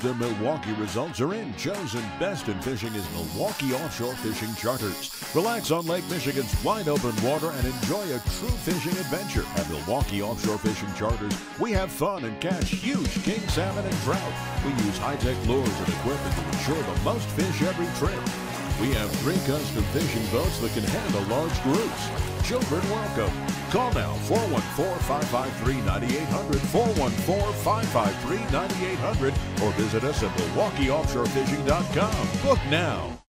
the Milwaukee results are in. Chosen best in fishing is Milwaukee Offshore Fishing Charters. Relax on Lake Michigan's wide open water and enjoy a true fishing adventure. At Milwaukee Offshore Fishing Charters, we have fun and catch huge king salmon and trout. We use high-tech lures and equipment to ensure the most fish every trip. We have 3 custom fishing boats that can handle large groups. Children welcome. Call now, 414-553-9800, 414-553-9800, or visit us at MilwaukeeOffshoreFishing.com. Book now.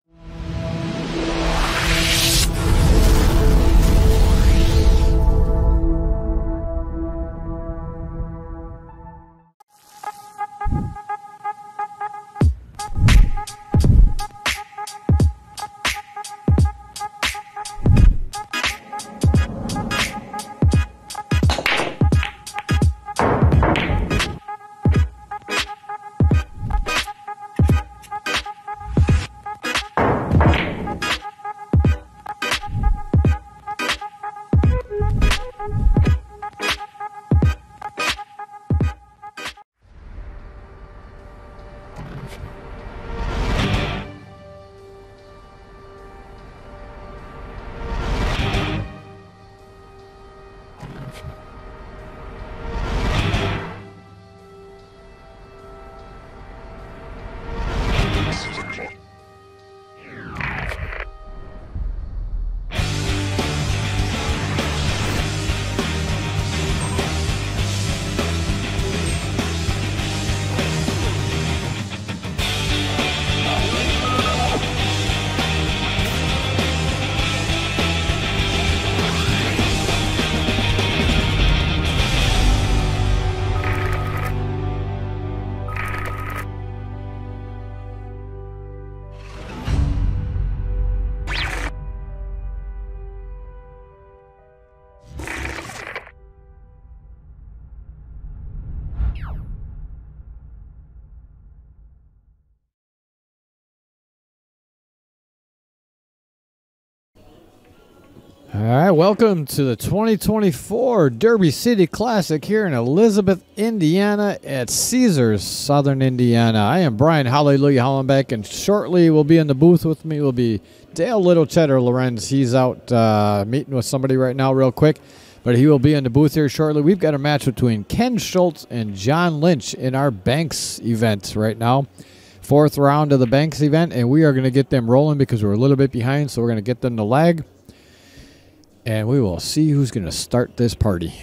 All right, welcome to the 2024 Derby City Classic here in Elizabeth, Indiana at Ceasars, Southern Indiana. I am Brian Hallelujah Hollenbeck, and shortly will be in the booth with me will be Dale Little Cheddar Lorenz. He's out meeting with somebody right now real quick, but he will be in the booth here shortly. We've got a match between Ken Shults and John Lynch in our Banks event right now. 4th round of the Banks event, and we are going to get them rolling because we're a little bit behind, so we're going to get them to lag. And we will see who's going to start this party.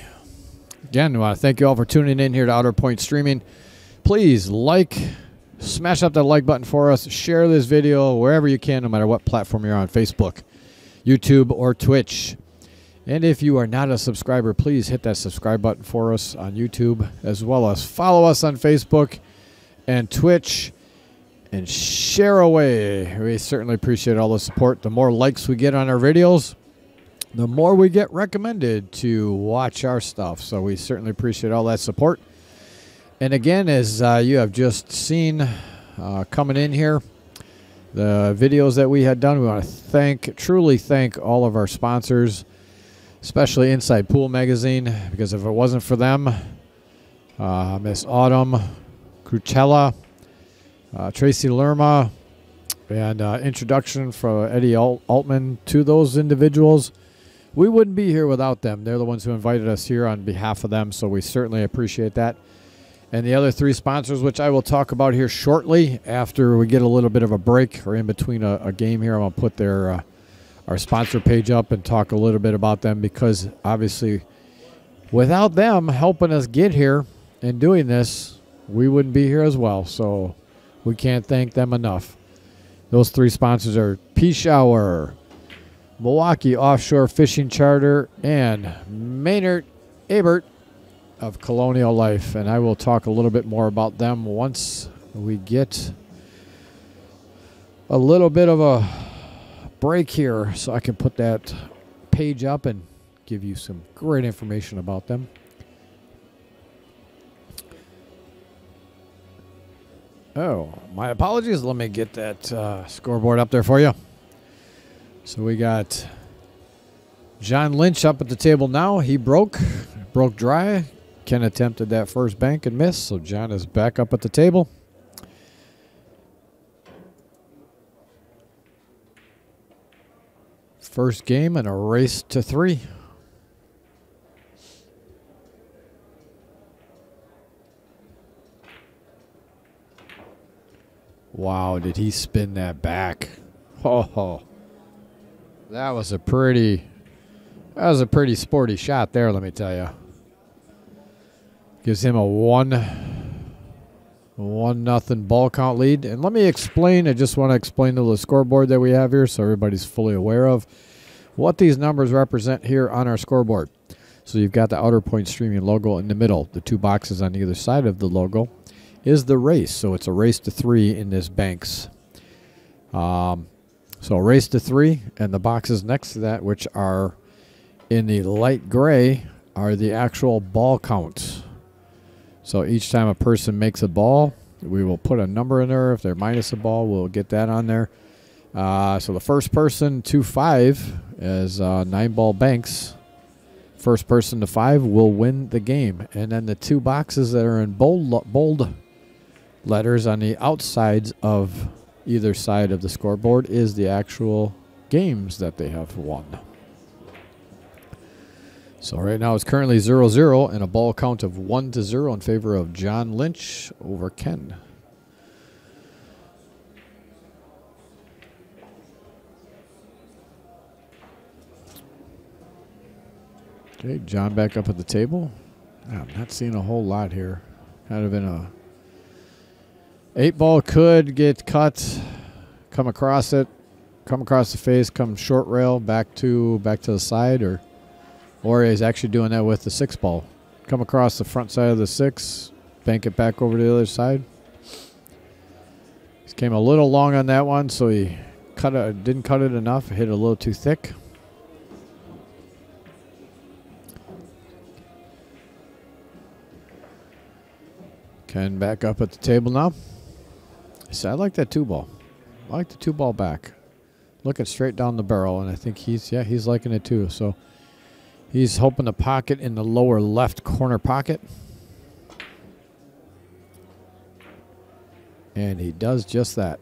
Again, I want to thank you all for tuning in here to Outer Point Streaming. Please smash up that like button for us. Share this video wherever you can, no matter what platform you're on, Facebook, YouTube, or Twitch. And if you are not a subscriber, please hit that subscribe button for us on YouTube, as well as follow us on Facebook and Twitch. And share away. We certainly appreciate all the support. The more likes we get on our videos, the more we get recommended to watch our stuff. So we certainly appreciate all that support. And again, as you have just seen coming in here, the videos that we had done, we want to truly thank all of our sponsors, especially Inside Pool Magazine, because if it wasn't for them, Miss Autumn, Crucella, Tracy Lerma, and introduction from Eddie Altman to those individuals, we wouldn't be here without them. They're the ones who invited us here on behalf of them, so we certainly appreciate that. And the other 3 sponsors, which I will talk about here shortly after we get a little bit of a break or in between a game here, I'm going to put our sponsor page up and talk a little bit about them, because obviously without them helping us get here and doing this, we wouldn't be here as well. So we can't thank them enough. Those 3 sponsors are Pechauer, Milwaukee Offshore Fishing Charter, and Maynard Herbert of Colonial Life. And I will talk a little bit more about them once we get a little bit of a break here, so I can put that page up and give you some great information about them. Oh, my apologies. Let me get that scoreboard up there for you. So we got John Lynch up at the table now. He broke dry. Ken attempted that first bank and missed, so John is back up at the table. First game and a race to 3. Wow, did he spin that back? Oh, that was a pretty sporty shot there, let me tell you. Gives him a 1-0 ball count lead. And let me explain, I just want to explain to the scoreboard that we have here so everybody's fully aware of what these numbers represent here on our scoreboard. So you've got the outer point streaming logo in the middle. The 2 boxes on either side of the logo is the race. So it's a race to 3 in this Banks. So a race to 3, and the boxes next to that, which are in the light gray, are the actual ball counts. So each time a person makes a ball, we will put a number in there. If they're minus a ball, we'll get that on there. So the first person to 5 is 9-ball Banks. First person to 5 will win the game. And then the 2 boxes that are in bold letters on the outsides of either side of the scoreboard is the actual games that they have won. So right now it's currently 0-0 and a ball count of 1-0 in favor of John Lynch over Ken. Okay, John back up at the table. I'm not seeing a whole lot here. Kind of in a 8-ball could get cut, come across it, come across the face, come short rail back to the side, or he's actually doing that with the 6-ball. Come across the front side of the 6, bank it back over to the other side. He came a little long on that one, so he didn't cut it enough, hit it a little too thick. Ken back up at the table now. So I like that 2-ball. I like the 2-ball back. Looking straight down the barrel, and I think he's liking it too. So he's hoping to pocket in the lower left corner pocket. And he does just that.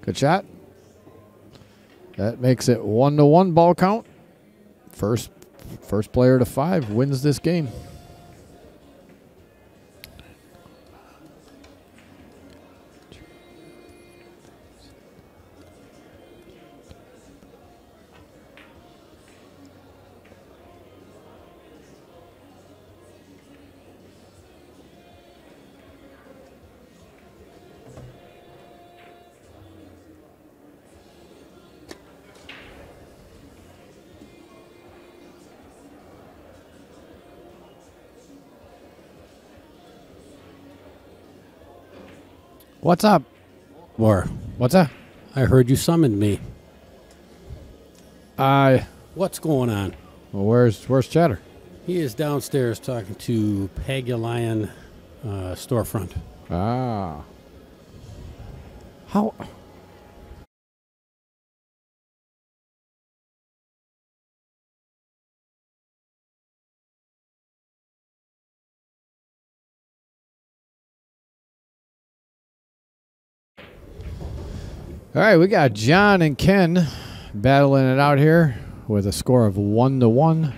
Good shot. That makes it 1-1 ball count. First player to 5 wins this game. What's up? Or, What's that? I heard you summoned me. What's going on? Well, where's Chatter? He is downstairs talking to Pechauer storefront. Ah. How? All right, we got John and Ken battling it out here with a score of 1-1.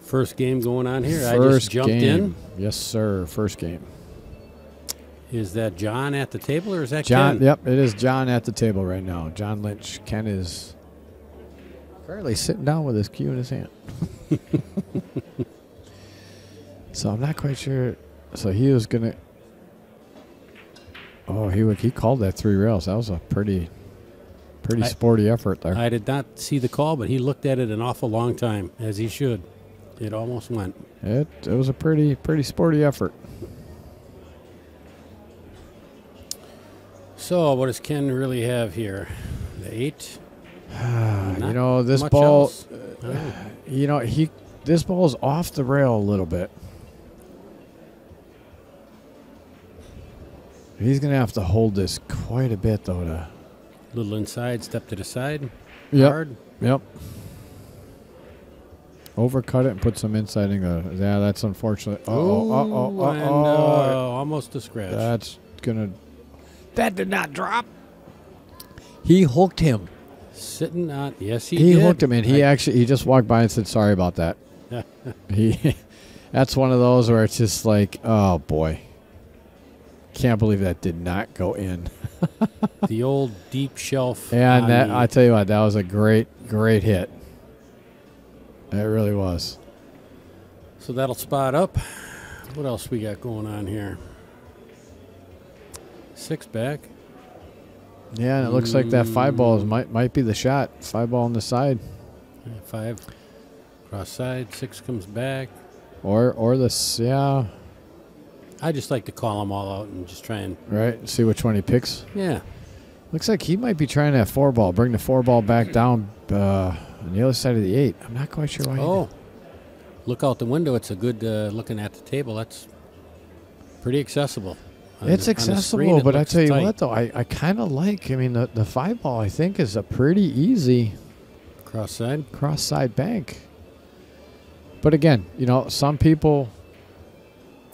First game going on here. First I just jumped game. Yes, sir. First game. Is that John at the table or is that John? Ken? Yep, it is John at the table right now. John Lynch. Ken is currently sitting down with his cue in his hand. So I'm not quite sure. So he was gonna. Oh, he called that 3 rails. That was a pretty sporty effort there. I did not see the call, but he looked at it an awful long time, as he should. It almost went. It was a pretty sporty effort. So, what does Ken really have here? The 8? You know, this much ball. else. You know, this ball is off the rail a little bit. He's going to have to hold this quite a bit, though. To Little inside, step to the side. Yep. Hard. Yep. Overcut it and put some inside and go. Yeah, that's unfortunate. Almost a scratch. That's going to. That did not drop. He hooked him. Sitting on, yes, he He did. hooked him, and he just walked by and said, sorry about that. That's one of those where it's just like, oh, boy. Can't believe that did not go in. The old deep shelf. And that, I tell you what, that was a great hit. It really was. So that'll spot up. What else we got going on here? 6 back. Yeah, and it looks like that 5 ball might be the shot. 5 ball on the side. 5 cross side. 6 comes back. Or this, yeah. I just like to call them all out and just try and see which one he picks. Yeah. Looks like he might be trying that 4 ball, bring the 4 ball back down on the other side of the 8. I'm not quite sure why. Oh, look out the window. It's a good looking at the table. That's pretty accessible. It's accessible, but I tell you what, though, I kind of like. I mean, the 5 ball I think is a pretty easy cross side bank. But again, some people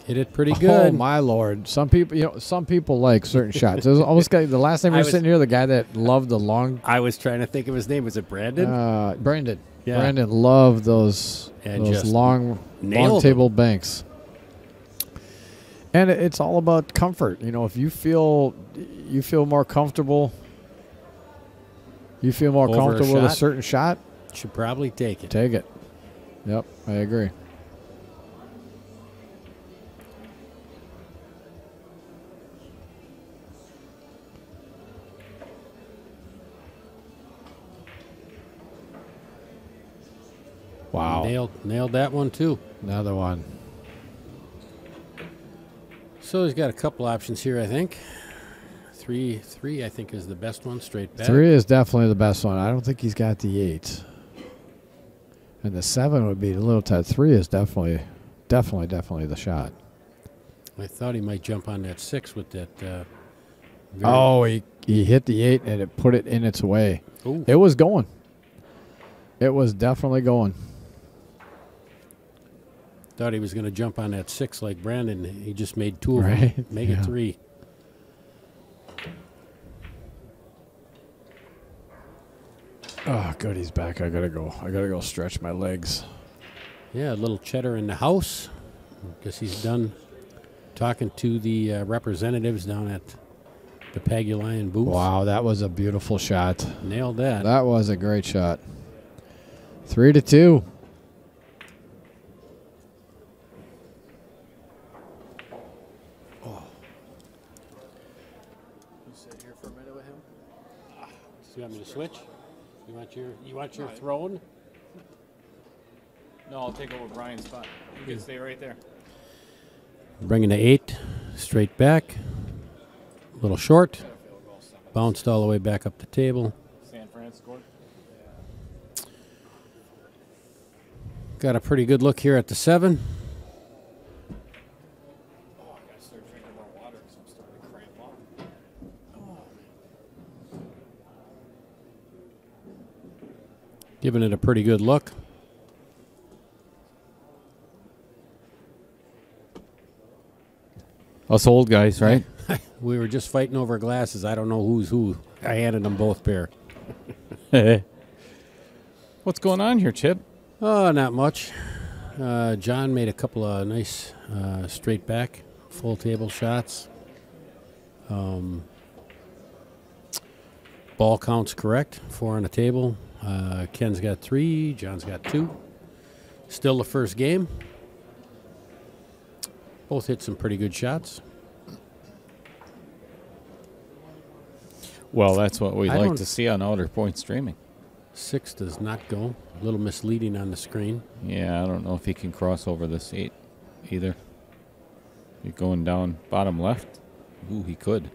hit it pretty good. Oh my Lord! Some people like certain shots. It was almost like the last time we were sitting here, the guy that loved the long. I was trying to think of his name. Was it Brandon? Brandon. Yeah. Brandon loved those long table banks. And it's all about comfort. If you feel more comfortable, with a certain shot, should probably take it. Take it. Yep, I agree. Wow. Nailed that one too. Another one. So he's got a couple options here, I think. Three, I think, is the best one, straight back. 3 is definitely the best one. I don't think he's got the 8. And the 7 would be a little tight. 3 is definitely the shot. I thought he might jump on that 6 with that. He hit the 8 and it put it in its way. Ooh. It was going. It was definitely going. Thought he was going to jump on that 6 like Brandon. He just made 2 of them. Make it 3. Oh, good, he's back. I gotta go stretch my legs. Yeah, a little cheddar in the house. Guess he's done talking to the representatives down at the Pechauer booth. Wow, that was a beautiful shot. Nailed that. That was a great shot. 3-2. You want me to switch? You want your throne? No, I'll take over Brian's spot. You can stay right there. Bringing the 8 straight back. A little short. Bounced all the way back up the table. San Fran scored. Got a pretty good look here at the 7. Oh, I gotta start drinking more water because I'm starting to cramp up. Giving it a pretty good look. Us old guys, right? We were just fighting over glasses. I don't know who's who. I handed them both pair. What's going on here, Chip? Oh, not much. John made a couple of nice straight back, full table shots. Ball count's correct. 4 on the table. Ken's got 3. John's got 2. Still the first game. Both hit some pretty good shots. Well, that's what we like to see on Outer Point streaming. 6 does not go. A little misleading on the screen. Yeah, I don't know if he can cross over this 8 either. You're going down bottom left. Ooh, he could.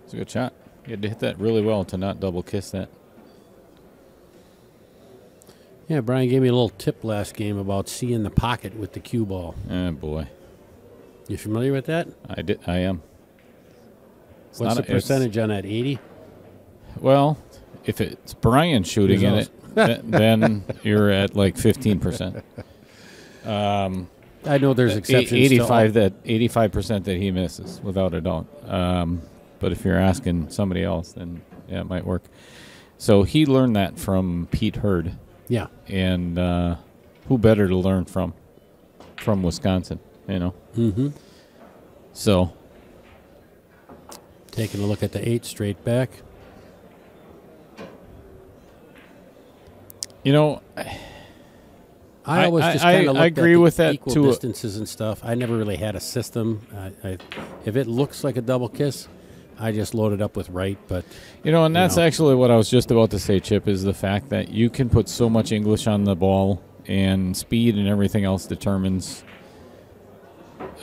It's a good shot. He had to hit that really well to not double kiss that. Yeah, Brian gave me a little tip last game about seeing the pocket with the cue ball. Oh, boy. You familiar with that? I am. What's the percentage on that, 80? Well, if it's Brian shooting in it, then you're at like 15%. I know there's exceptions. 85% that he misses, without a doubt. But if you're asking somebody else, then yeah, it might work. So he learned that from Pete Hurd. Yeah. And who better to learn from Wisconsin, you know? Mm-hmm. So. Taking a look at the 8 straight back. You know, I always just kind of I agree with that equal too. Distances and stuff. I never really had a system. If it looks like a double kiss, I just load it up with right. But you know, and that's actually what I was just about to say, Chip, is the fact that you can put so much English on the ball, and speed and everything else determines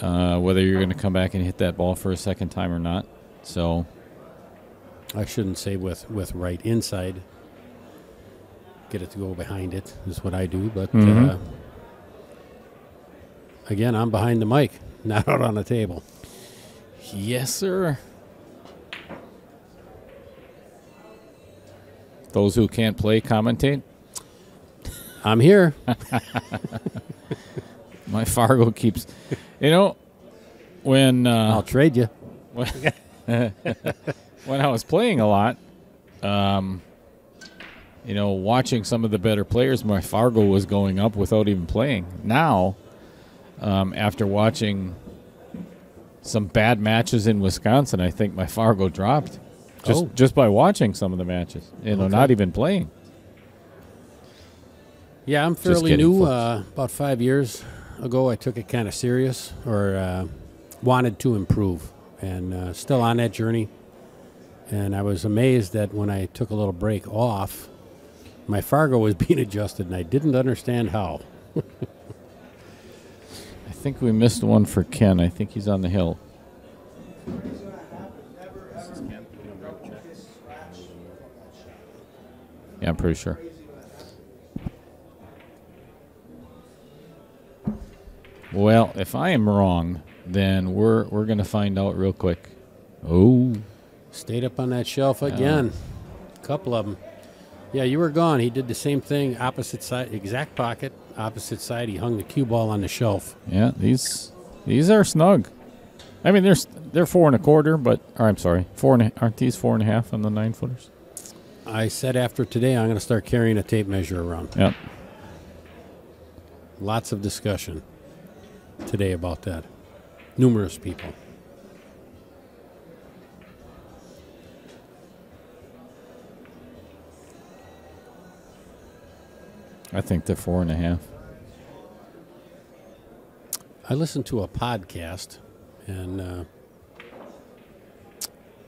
whether you're going to come back and hit that ball for a second time or not. So I shouldn't say with right inside. Get it to go behind it is what I do. But again, I'm behind the mic, not out on the table. Yes, sir. Those who can't play, commentate. I'm here. My Fargo keeps, you know, when I'll trade you. When I was playing a lot, you know, watching some of the better players, my Fargo was going up without even playing. Now, after watching some bad matches in Wisconsin, I think my Fargo dropped just by watching some of the matches. You know, not even playing. Yeah, I'm fairly new. About 5 years ago, I took it kind of serious, or wanted to improve, and still on that journey. And I was amazed that when I took a little break off, my Fargo was being adjusted, and I didn't understand how. I think we missed one for Ken. I think he's on the hill. Yeah, I'm pretty sure. Well, if I am wrong, then we're going to find out real quick. Oh. Stayed up on that shelf again. A couple of them. Yeah, you were gone. He did the same thing, opposite side, exact pocket, opposite side. He hung the cue ball on the shelf. Yeah, these are snug. I mean, they're 4 1/4, but I'm sorry, 4 aren't these 4 1/2 on the 9-footers? I said after today, I'm going to start carrying a tape measure around. Yep. Lots of discussion today about that. Numerous people. I think they're 4 1/2. I listened to a podcast, and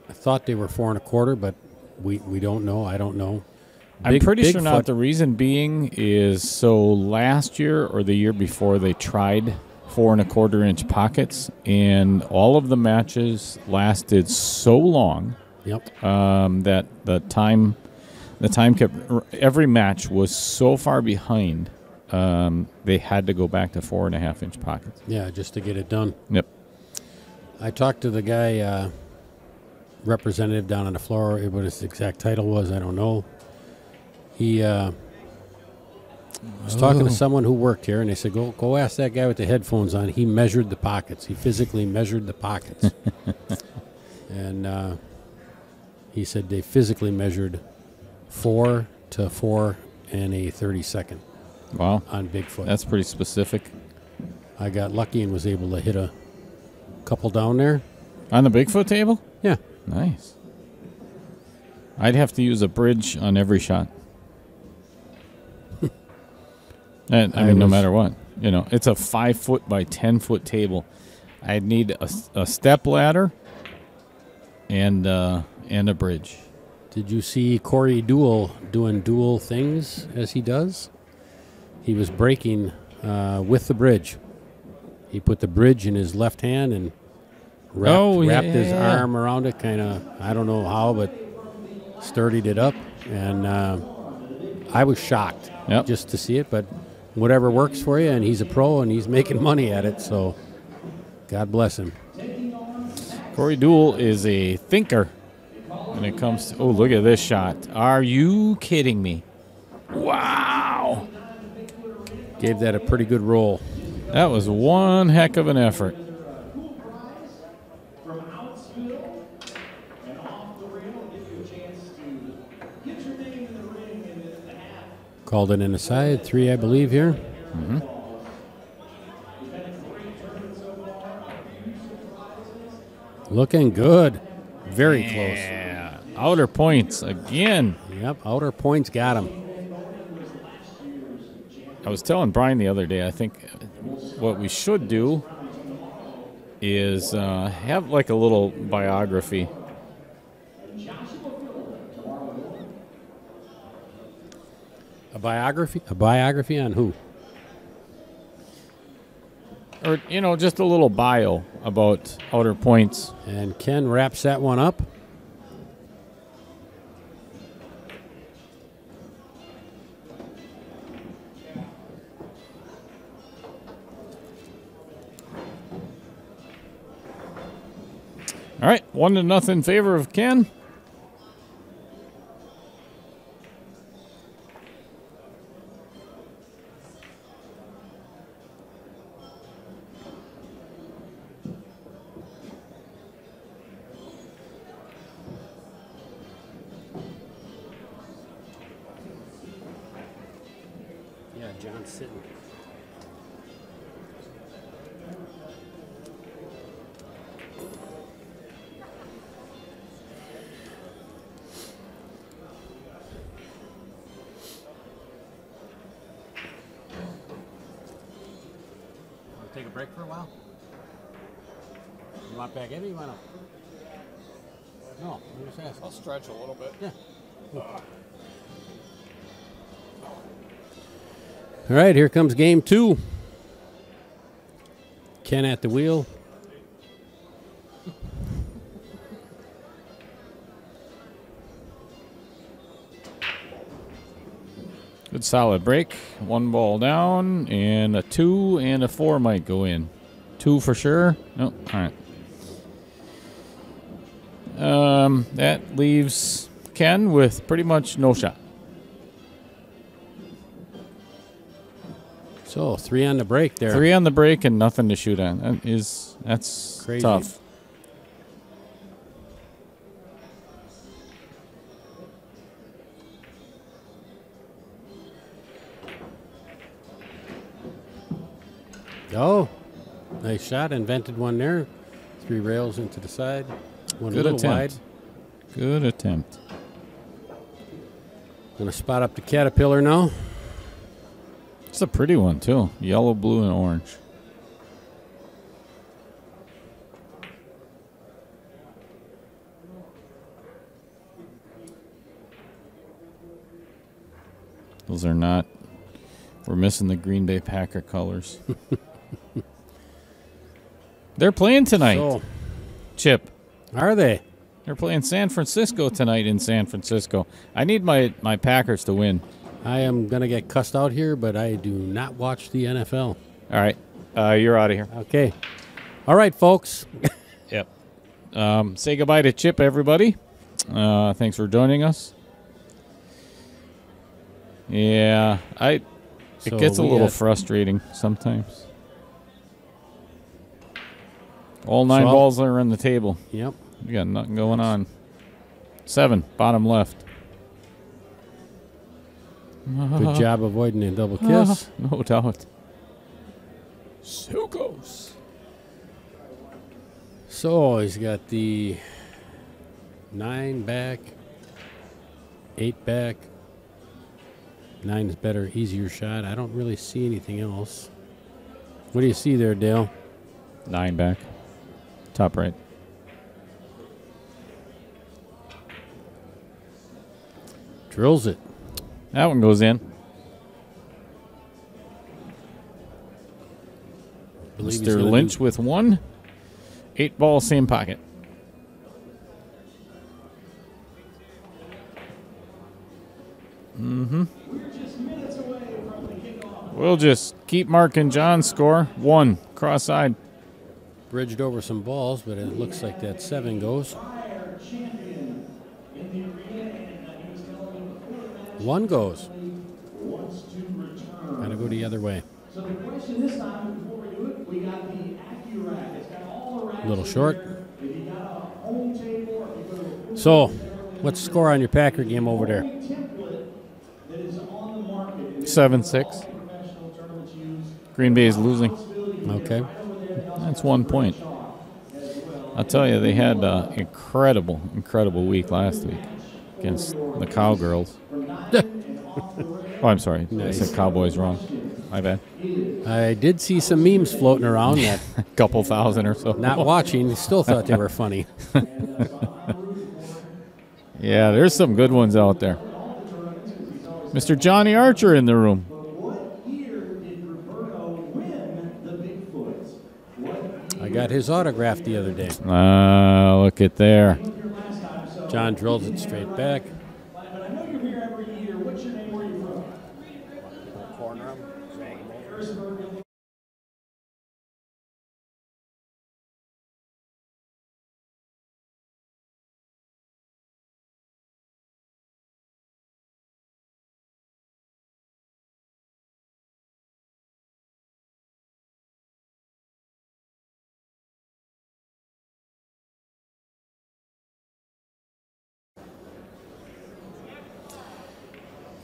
I thought they were 4 1/4, but we don't know. I don't know. I'm pretty sure not. The reason being is so last year or the year before they tried 4 1/4-inch pockets, and all of the matches lasted so long. Yep. That the time kept, every match was so far behind, they had to go back to 4 1/2-inch pockets. Yeah, just to get it done. Yep. I talked to the guy, representative down on the floor. What his exact title was, I don't know. He was talking to someone who worked here, and they said, go ask that guy with the headphones on. He measured the pockets. He physically measured the pockets. And he said they physically measured 4 to 4 and a 32nd. Wow. On Bigfoot. That's pretty specific. I got lucky and was able to hit a couple down there. On the Bigfoot table? Yeah. Nice. I'd have to use a bridge on every shot. And I mean, no matter what. You know, it's a 5-foot by 10-foot table. I'd need a step ladder and a bridge. Did you see Corey Duell doing dual things as he does? He was breaking with the bridge. He put the bridge in his left hand and wrapped his arm around it, kind of, I don't know how, but sturdied it up. And I was shocked just to see it, but whatever works for you, and he's a pro, and he's making money at it, so God bless him. Corey Duell is a thinker when it comes to, oh, look at this shot. Are you kidding me? Wow. Gave that a pretty good roll. That was one heck of an effort. Called it in the side. 3, I believe, here. Mm-hmm. Looking good. Very close. Yeah. Outer points again. Yep, outer points got him. I was telling Brian the other day, I think what we should do is have like a little biography. A biography? A biography on who? Or, just a little bio about outer points. And Ken wraps that one up. All right, 1-0 in favor of Ken. Yeah, John's sitting. Take a break for a while? You want back in or you want to? No, I'm just asking. I'll stretch a little bit. Yeah. All right, here comes game 2. Ken at the wheel. Good solid break. 1 ball down, and a 2 and a 4 might go in. 2 for sure. No, all right. That leaves Ken with pretty much no shot. So 3 on the break there. 3 on the break and nothing to shoot on. That's Crazy. tough. Oh, nice shot. Invented one there. 3 rails into the side. One Good a little attempt. wide. Good attempt. Gonna spot up the Caterpillar now. It's a pretty one, too. Yellow, blue, and orange. Those are not. We're missing the Green Bay Packer colors. They're playing tonight, So, Chip. are they? They're playing San Francisco tonight in San Francisco. I need my Packers to win. I am gonna get cussed out here, but I do not watch the NFL. All right. You're out of here. Okay. All right, folks. Yep. Say goodbye to Chip, everybody. Thanks for joining us. Yeah, it So gets a we little got- frustrating sometimes. All 9 So- balls are on the table. Yep. We got nothing going on. 7, bottom left. Good job avoiding a double kiss. No doubt. So goes. So he's got the 9 back, 8 back. 9 is better, easier shot. I don't really see anything else. What do you see there, Dale? 9 back. Top right. Drills it. That one goes in. Believe he's Mr. gonna Lynch do- with 1. 8 ball, same pocket. We'll just keep marking John's score. 1, cross side. Bridged over some balls, but it looks like that 7 goes. 1 goes. Gotta go the other way. A little short. So, what's the score on your Packer game over there? 7-6. Green Bay is losing. Okay. That's 1 point. I'll tell you, they had an incredible week last week against the Cowgirls. Oh, I'm sorry. Nice. I said Cowboys wrong. My bad. I did see some memes floating around that. A couple thousand or so. Not watching, still thought they were funny. Yeah, there's some good ones out there. Mr. Johnny Archer in the room. I got his autograph the other day. Look at there. John drills it straight back.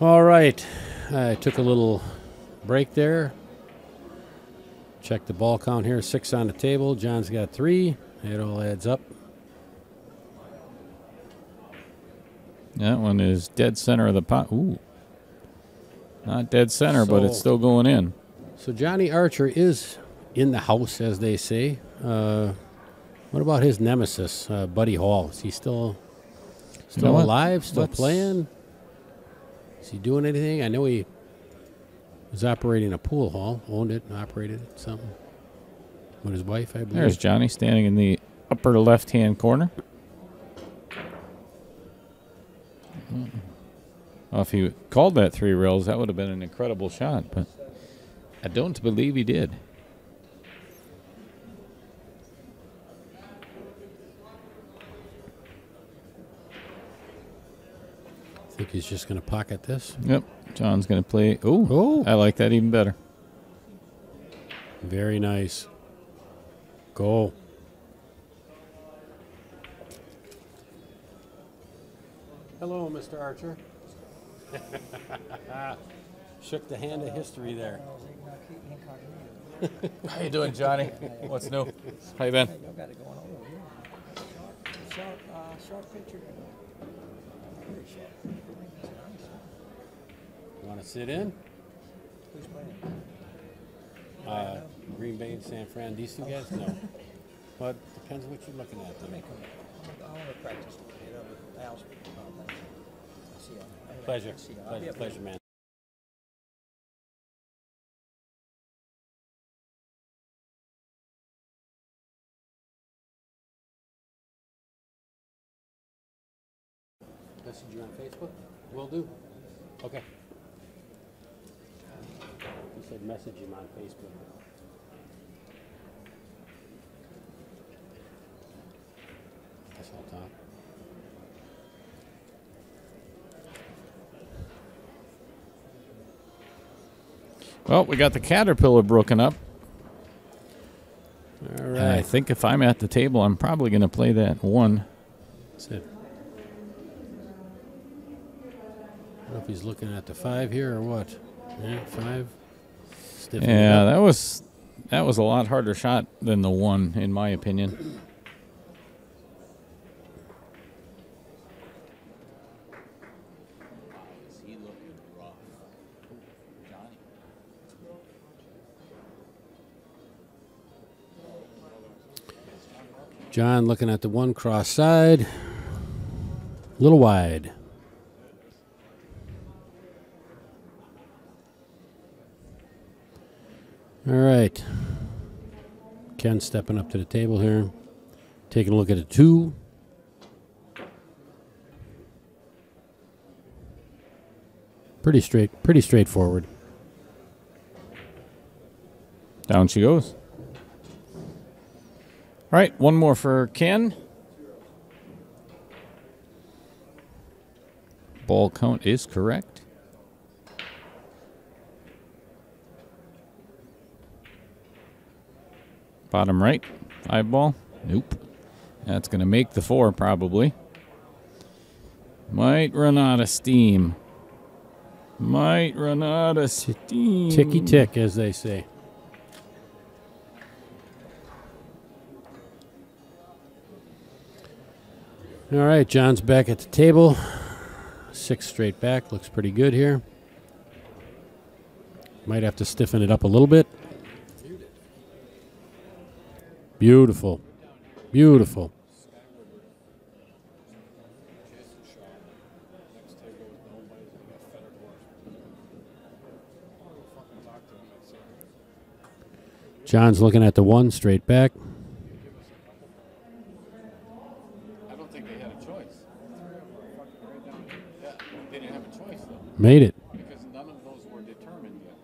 All right. I took a little break there. Check the ball count here. 6 on the table. John's got 3. It all adds up. That one is dead center of the pot. Ooh. Not dead center, but it's still going in. So Johnny Archer is in the house, as they say. What about his nemesis, Buddy Hall? Is he still alive, still playing? Is he doing anything? I know he was operating a pool hall, owned it, and operated it, something. With his wife, I believe. There's Johnny standing in the upper left-hand corner. Well, if he called that 3 rails, that would have been an incredible shot, but I don't believe he did. Think he's just going to pocket this? Yep. John's going to play. Oh, I like that even better. Very nice. Go. Hello, Mr. Archer. Shook the hand of history there. How you doing, Johnny? What's new? How you been? Short picture. You want to sit in? Who's playing? Green Bay and San Fran. These two guys? No. But depends what you're looking at. I want to practice. Al's Pleasure. Pleasure, man. Message you on Facebook? Will do. Okay. You said message him on Facebook. That's all top. Well, we got the caterpillar broken up. All And right. I think if I'm at the table, I'm probably going to play that 1. That's it. I don't know if he's looking at the 5 here or what. Yeah, 5. Stiffen it Yeah, up. that was a lot harder shot than the 1, in my opinion. John looking at the 1 cross side. A little wide. All right. Ken stepping up to the table here. Taking a look at a 2. Pretty straightforward. Down she goes. All right, 1 more for Ken. Ball count is correct. Bottom right, 5 ball. Nope. That's going to make the 4 probably. Might run out of steam. Might run out of steam. Ticky tick, as they say. All right, John's back at the table. 6 straight back. Looks pretty good here. Might have to stiffen it up a little bit. Beautiful. Beautiful. John's looking at the 1 straight back. I don't think they had a choice. Yeah, they didn't have a choice, though. Made it. Because none of those were determined yet.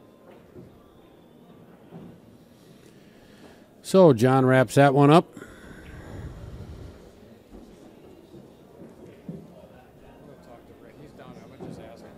So John wraps that one up. He's down. I would just ask him.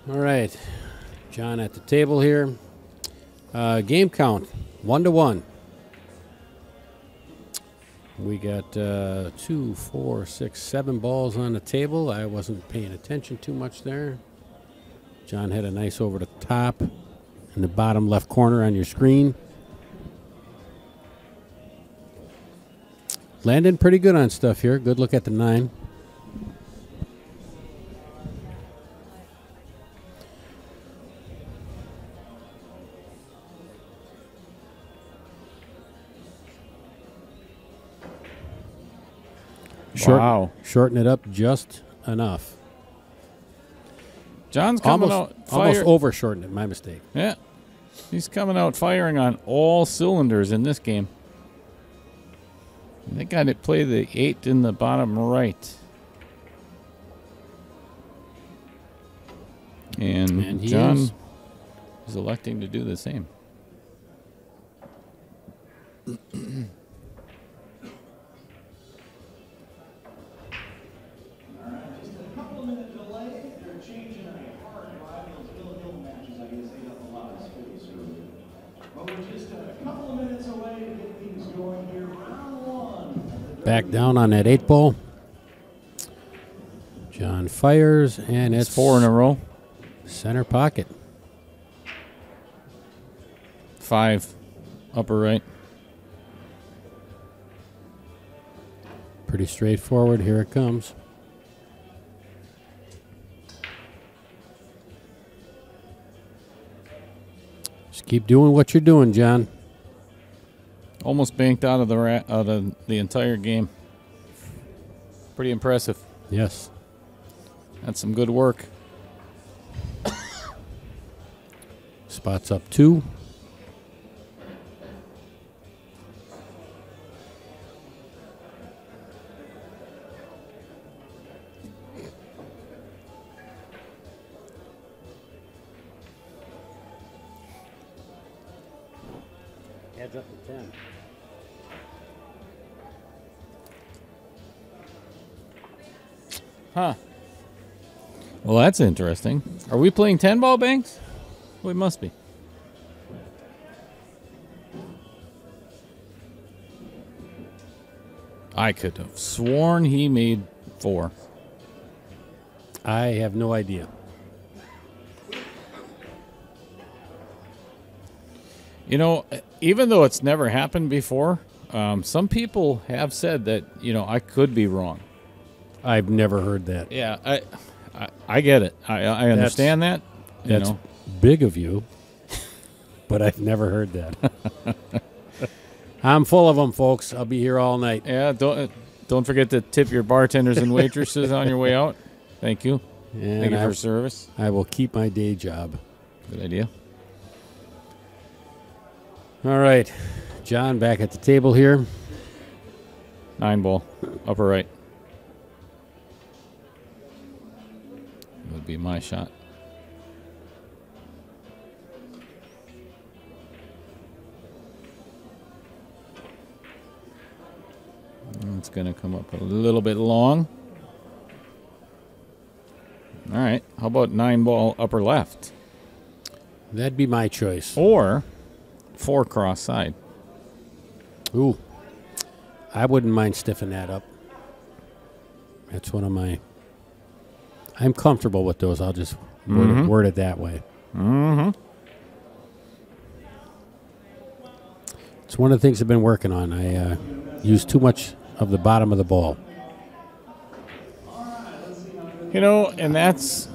All right. John at the table here. Game count, 1-1. We got 2, 4, 6, 7 balls on the table. I wasn't paying attention too much there. John had a nice over the top in the bottom left corner on your screen. Landing pretty good on stuff here. Good look at the 9. Wow. Shorten it up just enough. John's coming Almost out fire. over shortened it. My mistake. Yeah. He's coming out firing on all cylinders in this game. They got to play the 8 in the bottom right. And John is electing to do the same. Back down on that 8 ball. John fires, and it's 4 in a row. Center pocket. 5 upper right. Pretty straightforward. Here it comes. Just keep doing what you're doing, John. Almost banked out of the entire game. Pretty impressive. Yes. That's some good work. Spots up 2. Adds up to 10. Huh. Well, that's interesting. Are we playing 10-ball banks? We must be. I could have sworn he made 4. I have no idea. You know, even though it's never happened before, some people have said that, I could be wrong. I've never heard that. Yeah, I get it. I understand that. That's big of you, but I've never heard that. I'm full of them, folks. I'll be here all night. Yeah, don't forget to tip your bartenders and waitresses on your way out. Thank you. And Thank you for service. I will keep my day job. Good idea. All right. John, back at the table here. 9 ball, upper right. Would be my shot. It's going to come up a little bit long. All right. How about 9 ball upper left? That'd be my choice. Or 4 cross side. Ooh. I wouldn't mind stiffing that up. That's one of my... I'm comfortable with those. I'll just word it that way. Mm-hmm. It's one of the things I've been working on. I use too much of the bottom of the ball. And that's,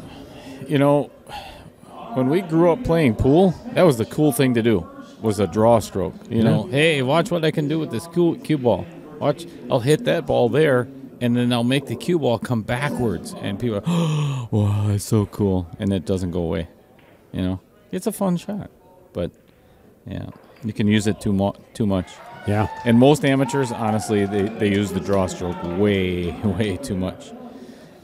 when we grew up playing pool, that was the cool thing to do, was a draw stroke. Hey, watch what I can do with this cue ball. Watch, I'll hit that ball there, and then I'll make the cue ball come backwards. And people are, oh, wow, that's so cool. And it doesn't go away. It's a fun shot. But, yeah, you can use it too much. Yeah. And most amateurs, honestly, they use the draw stroke way, way too much.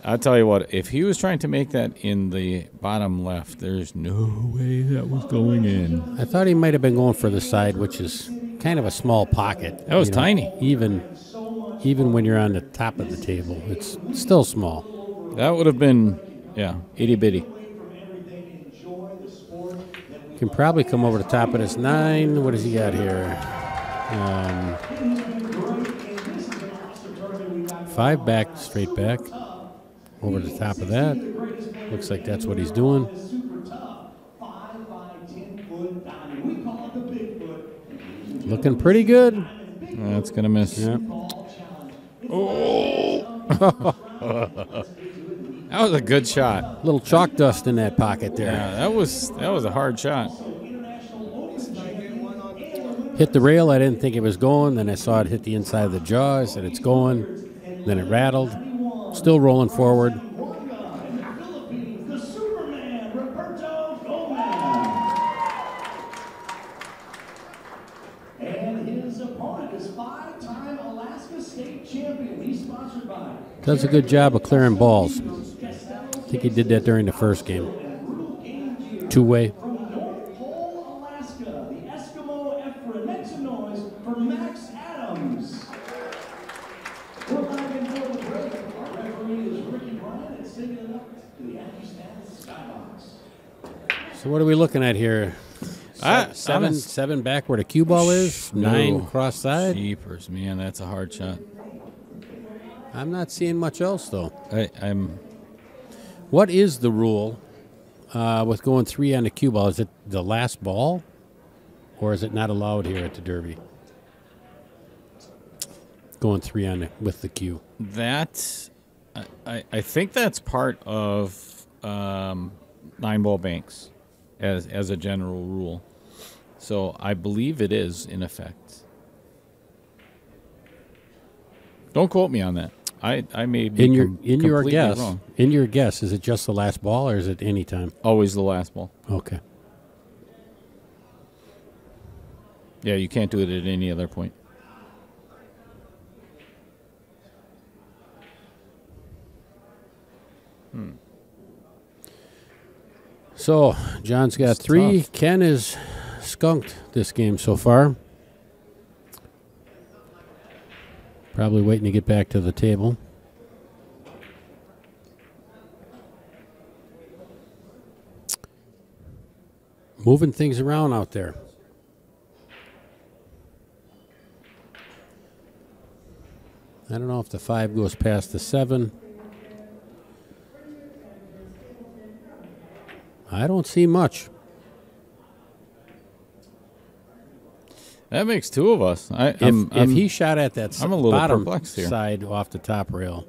I'll tell you what, if he was trying to make that in the bottom left, there's no way that was going in. I thought he might have been going for the side, which is kind of a small pocket. That was tiny. Even when you're on the top of the table, it's still small. That would have been, itty-bitty. Can probably come over the top of this 9. What does he got here? 5 back, straight back. Over the top of that. Looks like that's what he's doing. Looking pretty good. That's going to miss. Yeah. Oh! That was a good shot. Little chalk dust in that pocket there. Yeah, that was a hard shot. Hit the rail. I didn't think it was going. Then I saw it hit the inside of the jaw. I said it's going. Then it rattled. Still rolling forward. And his opponent is 5-time Alaska State champion. He's sponsored by... Does a good job of clearing balls. I think he did that during the first game. 2-way. So what are we looking at here? Seven back where the cue ball is. 9 cross side. Jeepers, man, that's a hard shot. I'm not seeing much else though. I'm. What is the rule with going 3 on the cue ball? Is it the last ball, or is it not allowed here at the Derby? Going 3 on with the cue. That I think that's part of 9-ball banks. As a general rule. So I believe it is in effect. Don't quote me on that. I may be in your completely guess. wrong. In your guess, is it just the last ball or is it any time? Always the last ball. Okay. Yeah, you can't do it at any other point. So, John's got It's 3. tough. Ken is skunked this game so far. Probably waiting to get back to the table. Moving things around out there. I don't know if the 5 goes past the 7. I don't see much. That makes two of us. If he shot at that I'm a little bottom perplexed here. side off the top rail,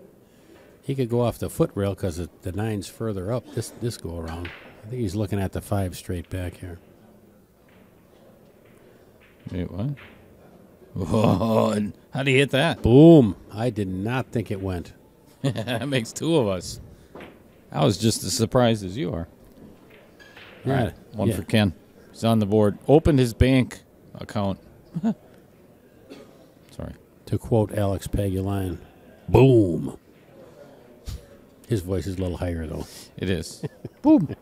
he could go off the foot rail because the 9's further up this go around. I think he's looking at the 5 straight back here. Wait, what? Whoa, and how do you hit that? Boom. I did not think it went. That makes two of us. I was just as surprised as you are. All right, one Yeah. for Ken. He's on the board. Opened his bank account. Sorry. To quote Alex Pagulayan, boom. His voice is a little higher, though. It is. Boom.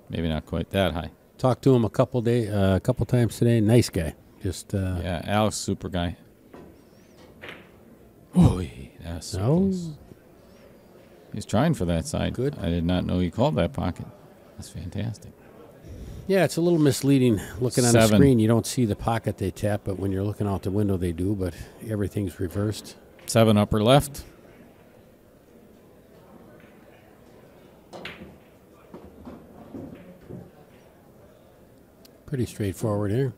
Maybe not quite that high. Talked to him a couple times today. Nice guy. Just Yeah, Alex, super guy. Oh, that's so close. He's trying for that side. Good. I did not know he called that pocket. That's fantastic. Yeah, it's a little misleading looking on the 7. screen. You don't see the pocket they tap, but when you're looking out the window, they do. But everything's reversed. 7 upper left. Pretty straightforward here.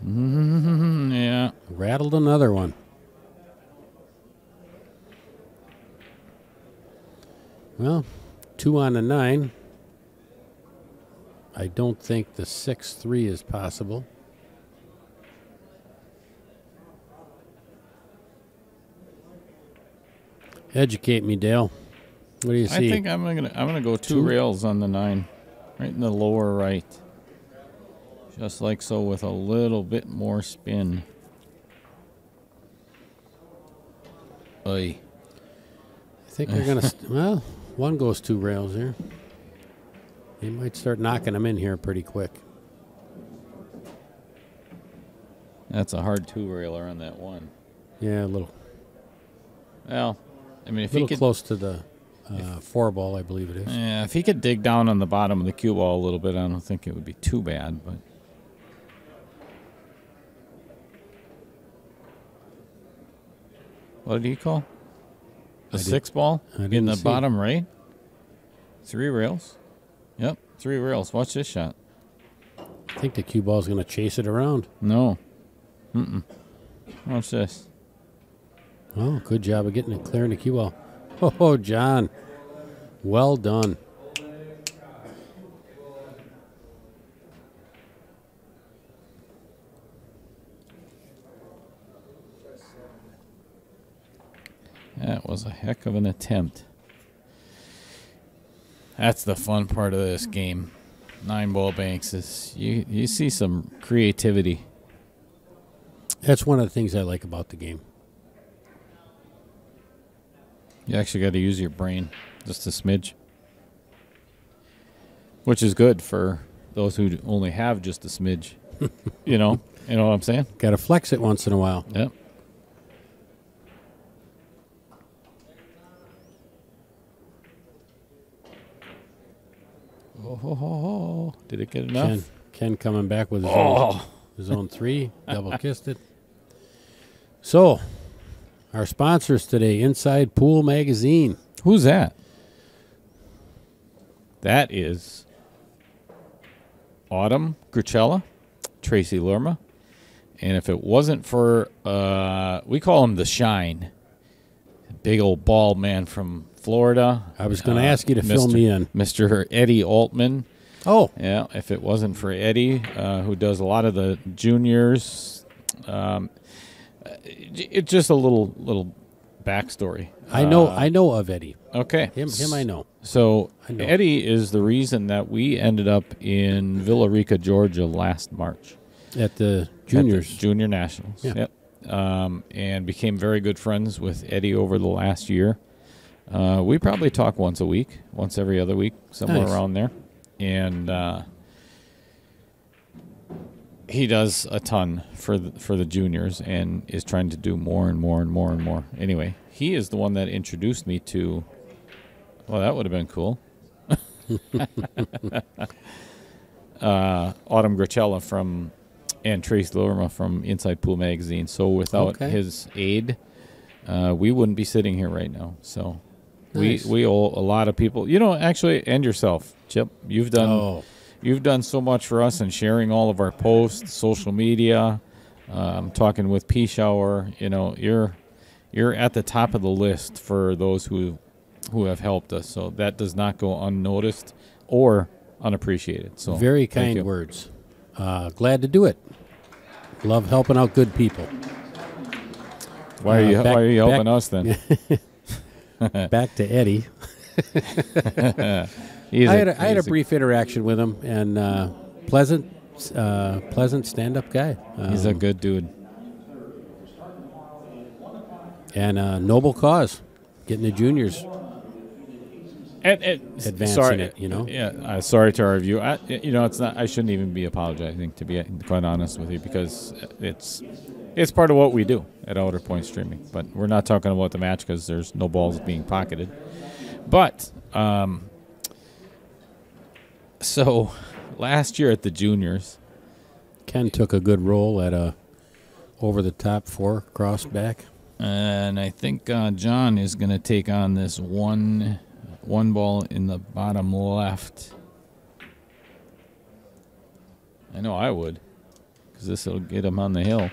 Yeah. Rattled another one. Well, 2 on the 9. I don't think the 6-3 is possible. Educate me, Dale. What do you see? I think I'm gonna go 2 rails on the 9, right in the lower right, just like so, with a little bit more spin. Oy. I think we're gonna. Well, one goes 2 rails here. They might start knocking them in here pretty quick. That's a hard 2-railer on that one. Yeah, a little. Well, I mean, if A little he could, close to the 4-ball, I believe it is. yeah, if he could dig down on the bottom of the cue ball a little bit, I don't think it would be too bad. But what did he call? The 6 ball I in didn't the see. bottom right. 3 rails. Yep, 3 rails. Watch this shot. I think the cue ball is going to chase it around. No. Watch this. Oh, good job of getting it clear in the cue ball. Oh, John. Well done. That was a heck of an attempt. That's the fun part of this game. 9-ball banks is you see some creativity. That's one of the things I like about the game. You actually got to use your brain just a smidge, which is good for those who only have just a smidge. you know what I'm saying? Got to flex it once in a while. Yep. Oh, did it get enough? Ken coming back with his own 3. Double kissed it. So, our sponsors today, Inside Pool Magazine. Who's that? That is Autumn Gruchella, Tracy Lerma. And if it wasn't for, we call him the Shine, big old bald man from Florida. I was going to ask you to fill me in. Mr. Eddie Altman. Oh, Yeah, if it wasn't for Eddie, who does a lot of the juniors, it's just a little backstory. I know of Eddie. Okay. Him I know. So I know. Eddie is the reason that we ended up in Villa Rica, Georgia last March. At the At juniors. the Junior Nationals. Yeah. Yep. And became very good friends with Eddie over the last year. We probably talk once a week, once every other week, somewhere Nice. around there. And he does a ton for the juniors and is trying to do more and more and more and more. Anyway, he is the one that introduced me to, well, that would have been cool. Autumn Gruchella and Trace Lerma from Inside Pool Magazine. So without Okay. his aid, we wouldn't be sitting here right now. So Nice. We owe a lot of people. Actually, and yourself, Chip. You've done so much for us and sharing all of our posts, social media. Talking with Pechauer. You're at the top of the list for those who have helped us. So that does not go unnoticed or unappreciated. So very thank kind you. words. Glad to do it. Love helping out good people. Why are you helping us then? Back to Eddie. I had a brief interaction with him, and pleasant stand-up guy. He's a good dude. And a noble cause, getting the juniors advancing sorry, it. Yeah. Sorry to our review. It's not. I shouldn't even be apologizing, to be quite honest with you, because it's part of what we do at Outer Point Streaming. But we're not talking about the match because there's no balls being pocketed. But so last year at the juniors, Ken took a good roll at a over-the-top 4 cross back. and I think John is going to take on this one ball in the bottom left. I know I would, because this will get him on the hill.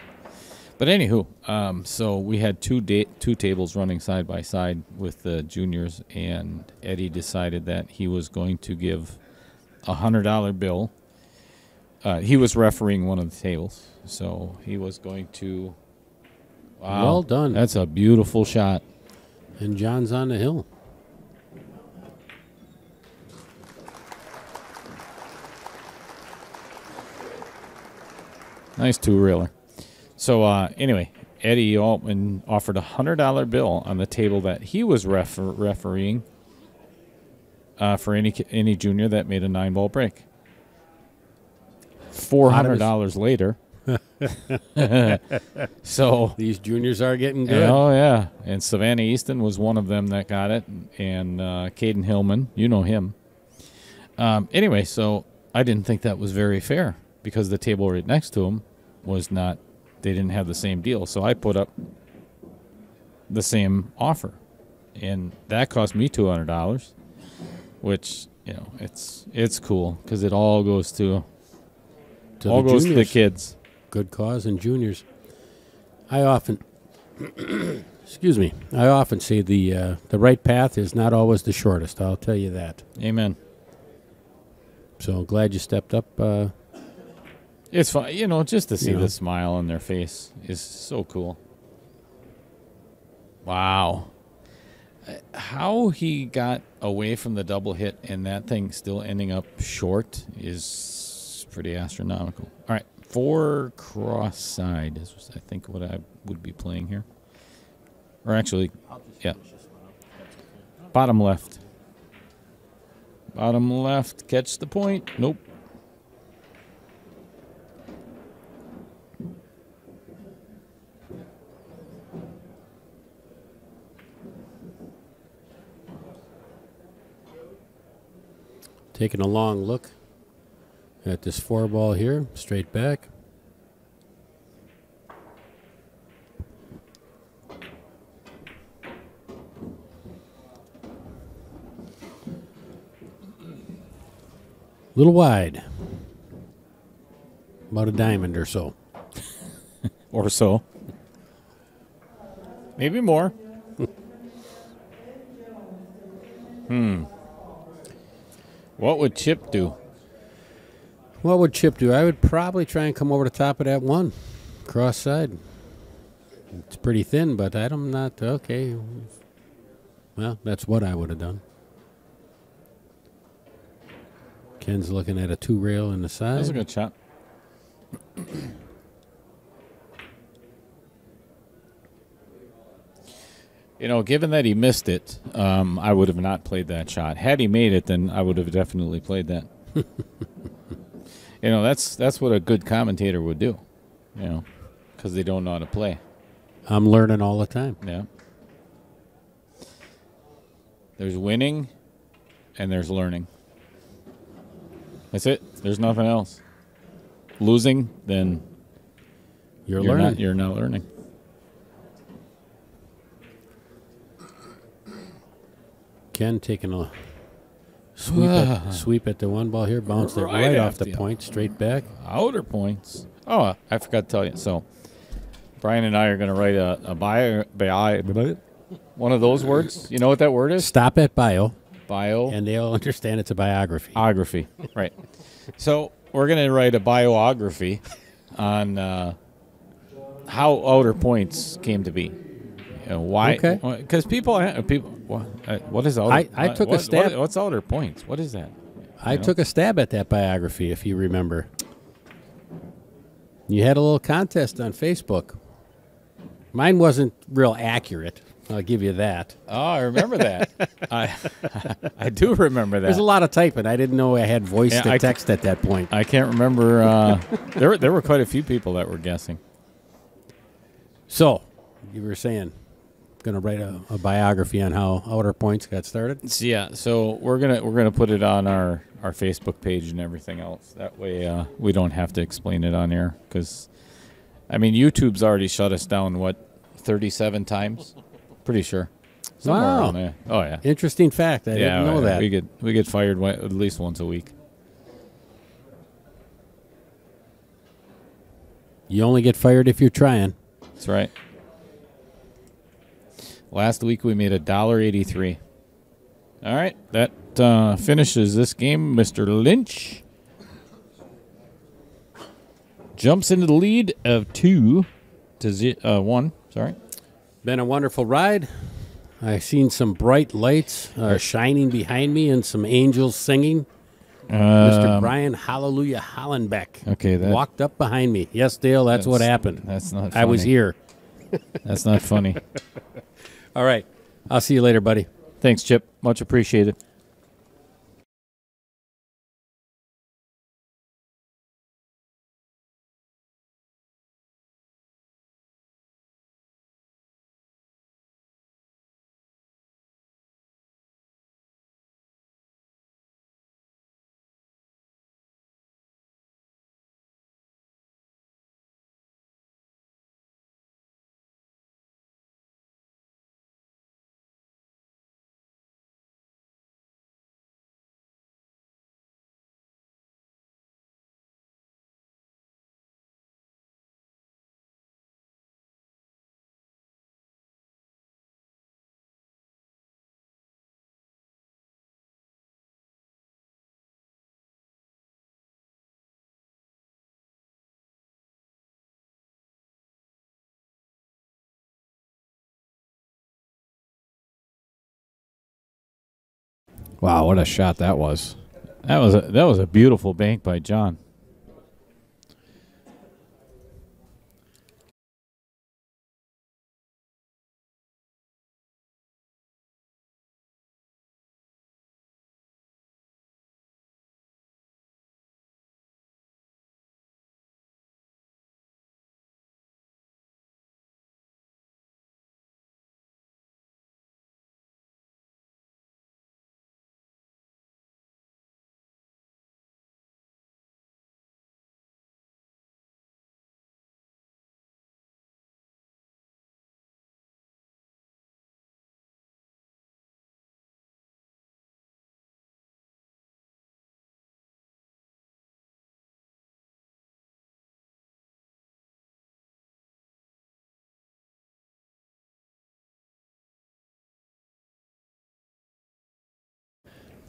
But anywho, so we had two tables running side by side with the juniors, and Eddie decided that he was going to give a $100 bill. He was refereeing one of the tables, so he was going to. Wow, Well done. That's a beautiful shot. And John's on the hill. Nice two-reeler. So anyway, Eddie Altman offered a $100 bill on the table that he was refereeing for any junior that made a 9-ball break. $400 later. So These juniors are getting good. oh yeah, and Savannah Easton was one of them that got it, and Caden Hillman, you know him. Anyway, so I didn't think that was very fair because the table right next to him was not. They didn't have the same deal, so I put up the same offer, and that cost me $200, which it's cool because it all goes to the kids. Good cause and juniors. I often, excuse me, I often say the right path is not always the shortest. I'll tell you that. Amen. So glad you stepped up. It's fun, just to see the smile on their face is so cool. Wow. How he got away from the double hit and that thing still ending up short is pretty astronomical. All right, 4 cross side is, I think, what I would be playing here. Or actually, yeah. Bottom left. Bottom left, catch the point. Nope. Taking a long look at this 4-ball here, straight back. Little wide. About a diamond or so. Or so. Maybe more. What would Chip do? What would Chip do? I would probably try and come over the top of that one. Cross side. It's pretty thin, but I'm not okay. Well, that's what I would have done. Ken's looking at a 2-rail in the side. That's a good shot. Given that he missed it, I would have not played that shot. Had he made it, then I would have definitely played that. That's what a good commentator would do, because they don't know how to play. I'm learning all the time. Yeah. There's winning, and there's learning. That's it. There's nothing else. Losing, then You're learning. You're not learning. Ken taking a sweep at the one ball here. Bounced it right off the point, straight back. Outer points. Oh, I forgot to tell you. So, Brian and I are going to write a bio, one of those words. You know what that word is? Stop at bio. Bio. And they'll understand it's a biography. Biography, right. So, we're going to write a biography on how outer points came to be. Why? Okay. Because people. What is outer? I took a stab. What's outer points? What is that? I took a stab at that biography, if you remember. You had a little contest on Facebook. Mine wasn't real accurate. I'll give you that. Oh, I remember that. I do remember that. There's a lot of typing. I didn't know I had voice to text at that point. I can't remember. There were quite a few people that were guessing. So, you were saying, going to write a biography on how outer points got started? So we're gonna put it on our Facebook page and everything else. That way we don't have to explain it on air. Because, I mean, YouTube's already shut us down, 37 times? Pretty sure. Somewhere Wow. around there. Oh, yeah. Interesting fact. I didn't know that. We get fired at least once a week. You only get fired if you're trying. That's right. Last week we made $1.83. All right, that finishes this game. Mr. Lynch jumps into the lead of 2-1. Sorry. Been a wonderful ride. I've seen some bright lights shining behind me and some angels singing. Mr. Brian Hallelujah Hollenbeck walked up behind me. Yes, Dale, that's what happened. That's not funny. I was here. That's not funny. All right. I'll see you later, buddy. Thanks, Chip. Much appreciated. Wow, what a shot that was. That was a beautiful bank by John.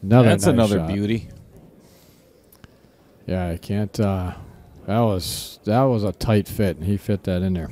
That's nice another shot. beauty. Yeah, I can't. That was a tight fit, and he fit that in there.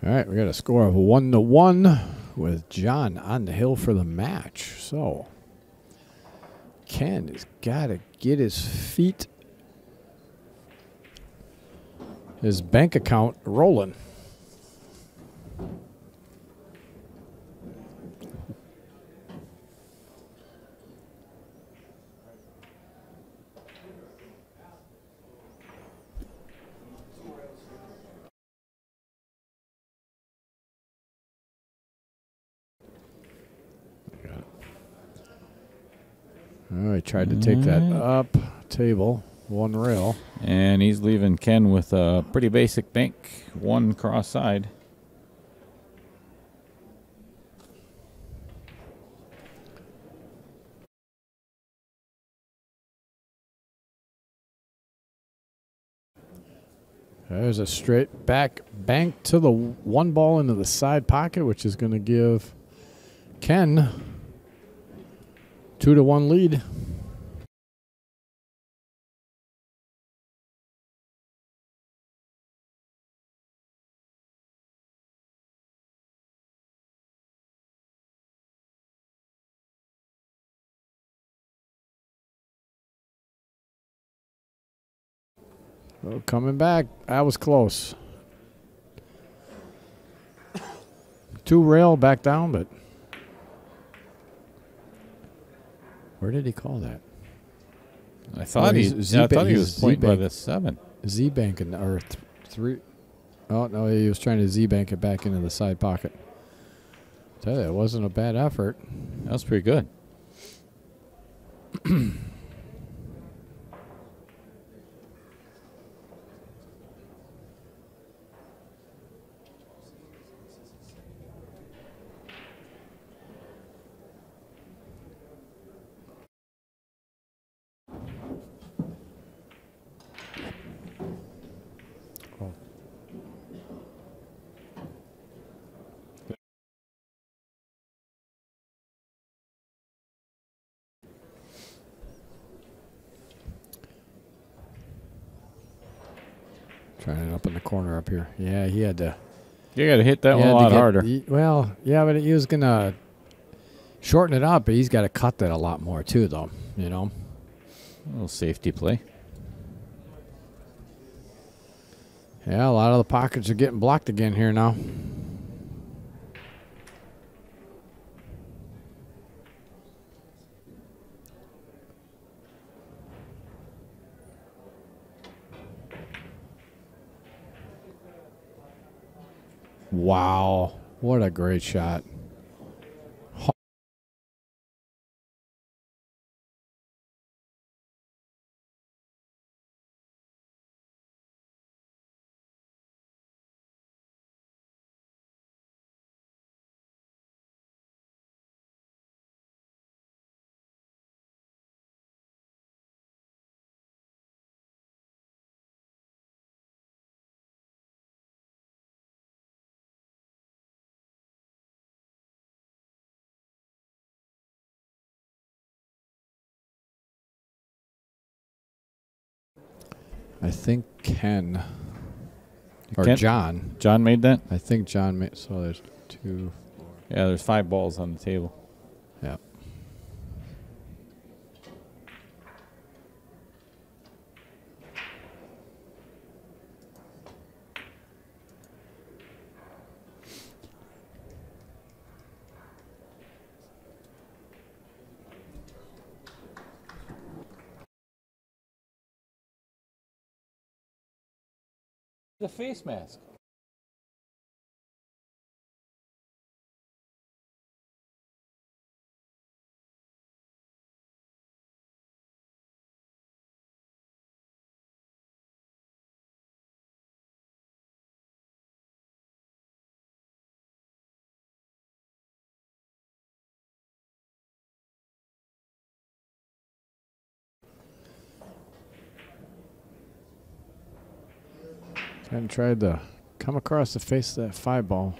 All right, we got a score of 1-1 with John on the hill for the match. So Ken has got to get his feet, his bank account rolling. All right, tried to take that up table, one rail. And he's leaving Ken with a pretty basic bank, one cross side. There's a straight back bank to the one ball into the side pocket, which is going to give Ken 2-1 lead. Oh, coming back. That was close. 2 rail back down, but where did he call that? I thought he was pointing by the 7. Z banking or 3. Oh no, he was trying to Z bank it back into the side pocket. Tell you, it wasn't a bad effort. That was pretty good. Trying it up in the corner up here. Yeah, he had to. You got to hit that one a lot harder. Well, yeah, but he was going to shorten it up, but he's got to cut that a lot more too, though, you know. A little safety play. Yeah, a lot of the pockets are getting blocked again here now. Wow, what a great shot. I think Ken or John. John made that? I think John made. So there's 2, 4. Yeah, there's 5 balls on the table. Yeah. The face mask. Ken tried to come across the face of that 5 ball.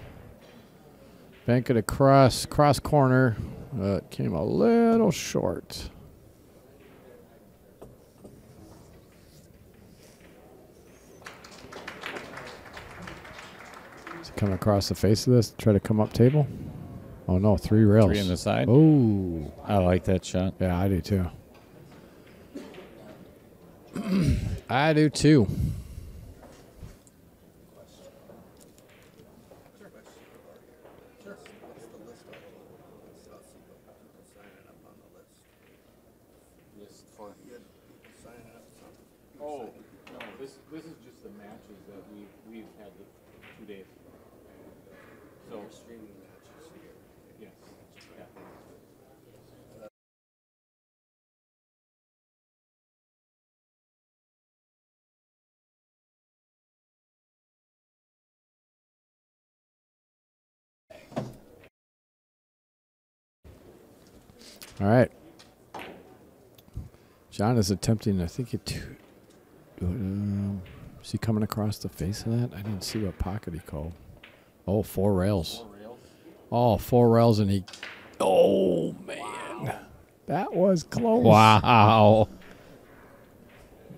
Bank it across, cross corner. It came a little short. Is he coming across the face of this? Try to come up table? Oh, no. 3 rails. 3 on the side. Oh. I like that shot. Yeah, I do too. I do too. Oh, no, this is just the matches that we've had the 2 days. So streaming matches here. Yes. Yeah. All right. John is attempting, I think is he coming across the face of that? I didn't see what pocket he called. Oh, 4 rails. 4 rails. Oh, 4 rails, and he. Oh, man. That was close. Wow.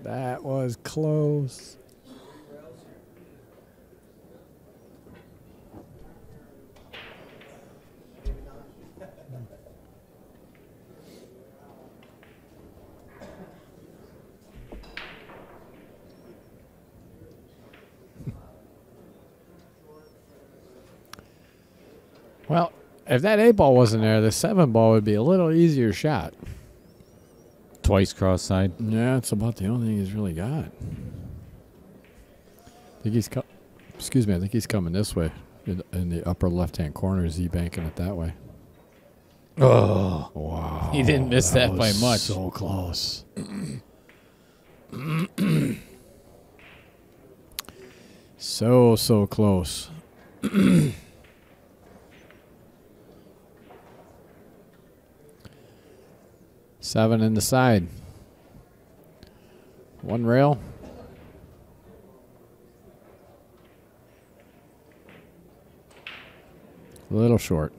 That was close. Well, if that 8 ball wasn't there, the 7 ball would be a little easier shot. Twice cross side. Yeah, it's about the only thing he's really got. I think he's excuse me, I think he's coming this way in the upper left-hand corner. Is he banking it that way? Oh. Wow. He didn't miss that by was much. So close. So close. 7 in the side. 1 rail. A little short.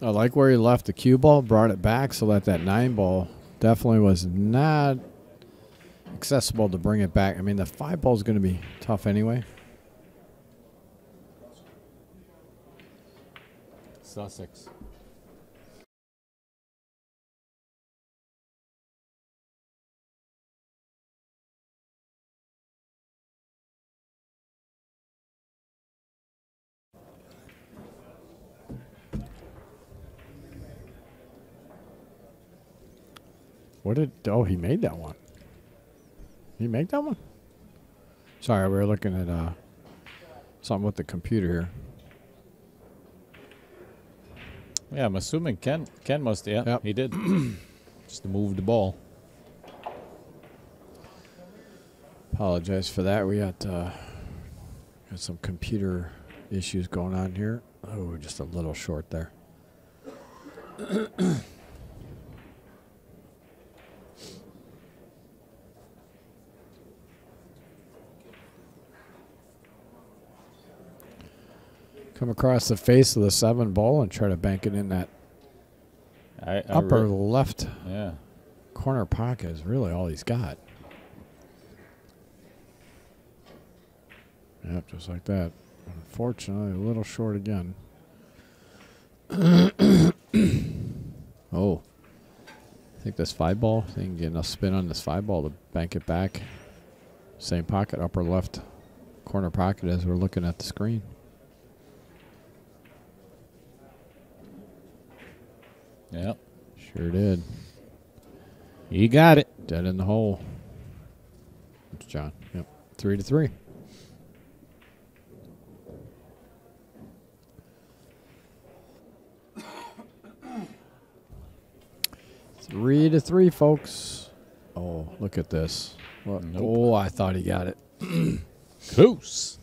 I like where he left the cue ball, brought it back so that 9 ball definitely was not accessible to bring it back. I mean, the 5 ball is going to be tough anyway. Sussex. What did... Oh, he made that one. He make that one? Sorry, we were looking at something with the computer here. Yeah, I'm assuming Ken must. Yeah, Yep. he did. Just to move the ball. Apologize for that. We got some computer issues going on here. Oh, we're just a little short there. Come across the face of the 7 ball and try to bank it in that upper left Yeah. corner pocket is really all he's got. Yep, just like that. Unfortunately, a little short again. Oh. I think this 5 ball, they can get enough spin on this 5 ball to bank it back. Same pocket, upper left corner pocket as we're looking at the screen. Yep. Sure did. You got it. Dead in the hole. It's John. Yep. 3-3. Three to 3, folks. Oh, look at this. What? Nope. Oh, I thought he got it. Goose.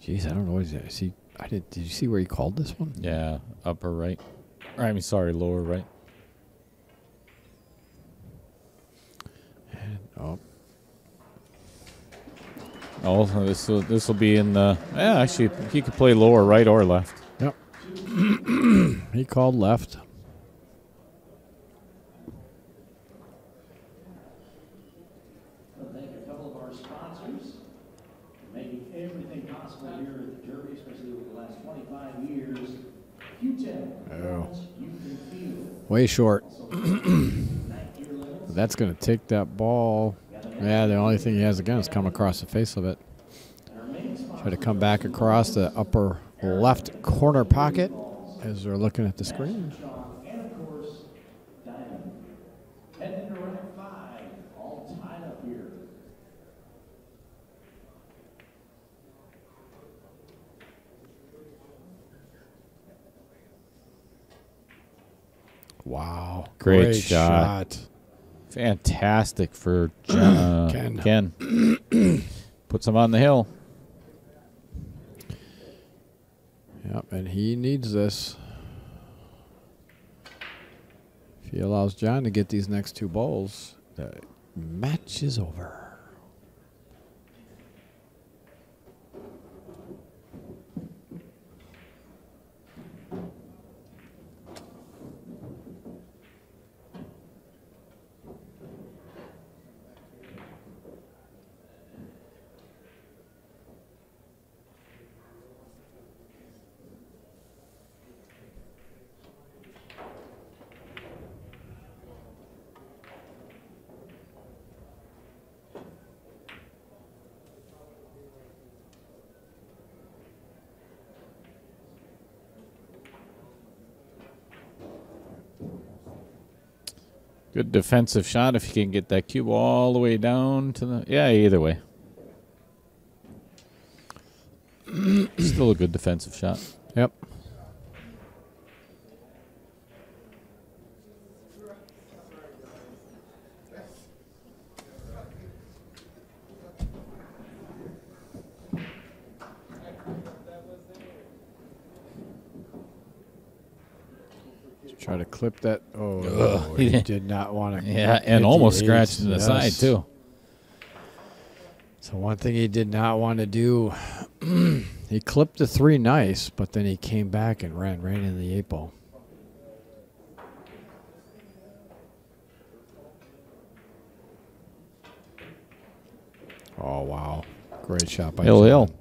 Jeez, I don't know. Is he? Did you see where he called this one? Yeah, upper right. I mean, sorry, lower right. Oh, Oh, this will be in the. Yeah, actually, he could play lower right or left. yep. He called left. I'll thank a couple of our sponsors for making everything possible here at the Derby, especially over the last 25 years. Q10, Oh. you can feel. Way short. That's going to take that ball. Yeah, the only thing he has again is come across the face of it. Try to come back across the upper left corner pocket as we're looking at the screen. And of course, Diamond. Heading into round 5, all tied up here. Wow. Great shot. Fantastic for Ken. Puts him on the hill. Yep, and he needs this. If he allows John to get these next 2 bowls, the match is over. Good defensive shot if you can get that cue all the way down to the. Yeah, either way. Still a good defensive shot. Yep. Try to clip that. Oh, he did not want to. Yeah, and almost scratched to the side, too. So one thing he did not want to do, he clipped the 3 nice, but then he came back and ran right in the 8 ball. Oh, wow. Great shot by Hill. John.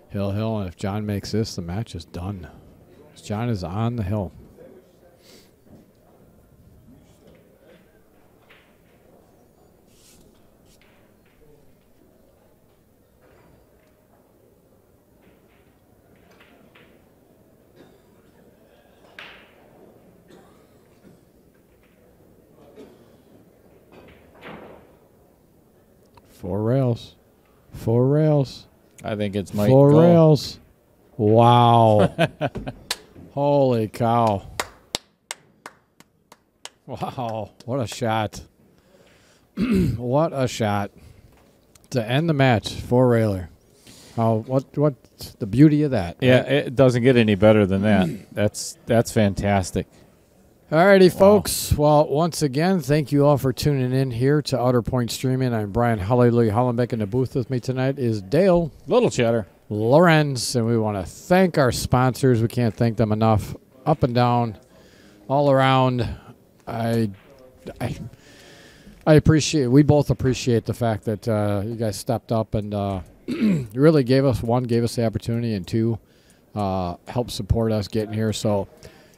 Hill, and if John makes this, the match is done. John is on the hill. Four rails. I think it's Mike. Four Go. rails. Wow. Holy cow. Wow. What a shot. What a shot. To end the match, 4-railer. Oh, what's the beauty of that? Yeah, right? it doesn't get any better than that. That's fantastic. Alrighty, folks. Well, once again, thank you all for tuning in here to Outer Point Streaming. I'm Brian Hallelujah Hollenbeck. In the booth with me tonight is Dale Little Cheddar. Lorenz, and we want to thank our sponsors. We can't thank them enough. Up and down, all around. I appreciate. We both appreciate the fact that you guys stepped up and really gave us the opportunity, and 2, helped support us getting here. So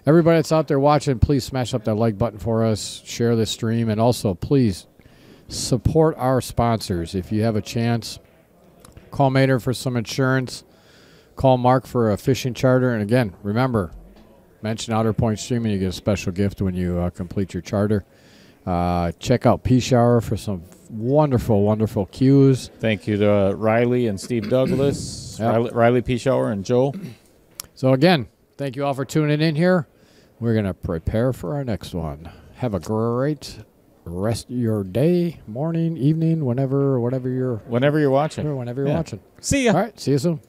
everybody that's out there watching, please smash up that like button for us, share this stream, and also please support our sponsors. If you have a chance, call Maynard for some insurance, call Mark for a fishing charter, and again, remember, mention Outer Point Streaming, you get a special gift when you complete your charter. Check out Pechauer for some wonderful, wonderful cues. Thank you to Riley and Steve Douglas, Yep. Riley Pechauer and Joe. So again, thank you all for tuning in here. We're going to prepare for our next one. Have a great rest of your day, morning, evening, whenever you're Whenever you're watching. watching. See ya. All right, see you soon.